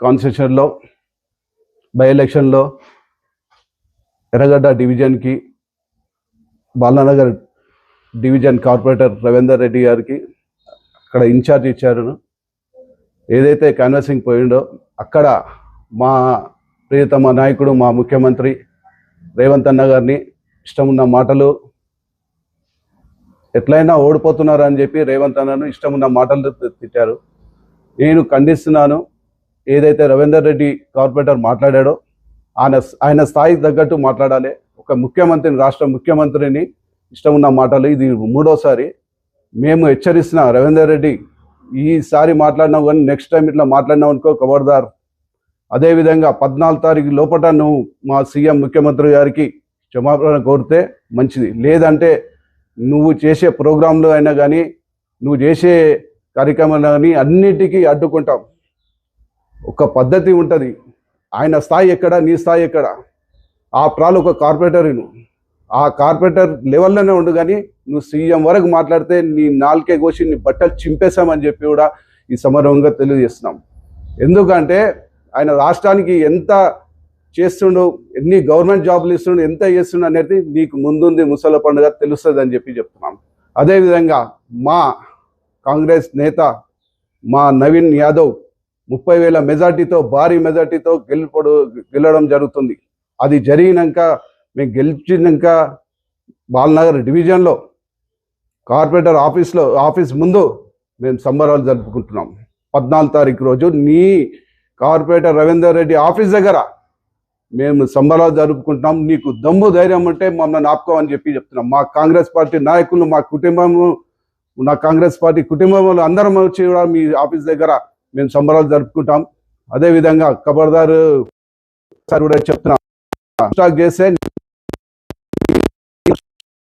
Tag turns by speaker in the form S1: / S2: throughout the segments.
S1: కాన్స్టిట్యూషన్లో బై ఎలక్షన్లో ఎర్రగడ్డ డివిజన్కి బాలానగర్ డివిజన్ కార్పొరేటర్ రవీందర్ రెడ్డి గారికి అక్కడ ఇన్ఛార్జ్ ఇచ్చారు. ఏదైతే క్యాన్వాసింగ్ పోయిండో అక్కడ మా ప్రియతమ నాయకుడు మా ముఖ్యమంత్రి రేవంత్ అన్న గారిని ఇష్టం ఉన్న మాటలు, ఎట్లయినా ఓడిపోతున్నారు అని చెప్పి రేవంత్ అన్నను ఇష్టం ఉన్న మాటలు తిట్టారు. నేను ఖండిస్తున్నాను. ఏదైతే రవీందర్ రెడ్డి కార్పొరేటర్ మాట్లాడాడో ఆయన స్థాయికి తగ్గట్టు మాట్లాడాలి. ఒక ముఖ్యమంత్రిని, రాష్ట్ర ముఖ్యమంత్రిని ఇష్టం ఉన్న మాటలు, ఇది మూడోసారి. మేము హెచ్చరిస్తున్నా, రవీందర్ రెడ్డి ఈసారి మాట్లాడినావు కానీ నెక్స్ట్ టైం ఇట్లా మాట్లాడినావు అనుకో ఖబర్దార్. అదేవిధంగా 14 తారీఖు లోపల నువ్వు మా సీఎం ముఖ్యమంత్రి గారికి క్షమాపణ కోరితే మంచిది. లేదంటే నువ్వు చేసే ప్రోగ్రాంలు అయినా కానీ, నువ్వు చేసే కార్యక్రమాలు కానీ అన్నిటికీ అడ్డుకుంటాం. ఒక పద్ధతి ఉంటుంది. ఆయన స్థాయి ఎక్కడ, నీ స్థాయి ఎక్కడ? ఆ ప్రాలు ఒక కార్పొరేటర్, ఆ కార్పొరేటర్ లెవెల్లోనే ఉండు, కానీ నువ్వు సీఎం వరకు మాట్లాడితే నీ నాలుకే కోసి నీ బట్టలు చింపేశామని చెప్పి కూడా ఈ సమరంగా తెలియజేస్తున్నాం. ఎందుకంటే ఆయన రాష్ట్రానికి ఎంత చేస్తుండు, ఎన్ని గవర్నమెంట్ జాబులు ఇస్తుండు, ఎంత చేస్తుండు అనేది నీకు ముందుంది ముసల పండుగ తెలుస్తుంది అని చెప్పి చెప్తున్నాం. అదేవిధంగా మా కాంగ్రెస్ నేత మా నవీన్ యాదవ్ 30,000 మెజార్టీతో, భారీ మెజార్టీతో గెలవడం జరుగుతుంది. అది జరిగినాక, మేము గెలిచినాక బాలనగర్ డివిజన్లో కార్పొరేటర్ ఆఫీస్ ముందు మేము సంబరాలు జరుపుకుంటున్నాం. 14 తారీఖు రోజు నీ కార్పొరేటర్ రవీందర్ రెడ్డి ఆఫీస్ దగ్గర మేము సంబరాలు జరుపుకుంటున్నాం. నీకు దమ్ము ధైర్యం ఉంటే మమ్మల్ని ఆపుకోమని చెప్పి చెప్తున్నాం. మా కాంగ్రెస్ పార్టీ నాయకులు, మా కుటుంబము, నా కాంగ్రెస్ పార్టీ కుటుంబంలో అందరం వచ్చి కూడా మీ ఆఫీస్ దగ్గర మేము సంబరాలు జరుపుకుంటాం. అదేవిధంగా ఖబర్దారు సార్ కూడా చెప్తున్నాం, స్టాక్ చేస్తే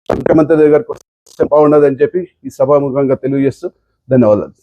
S1: ముఖ్యమంత్రి దగ్గరకు వస్తే బాగుండదని చెప్పి ఈ సభాముఖంగా తెలియజేస్తూ ధన్యవాదాలు.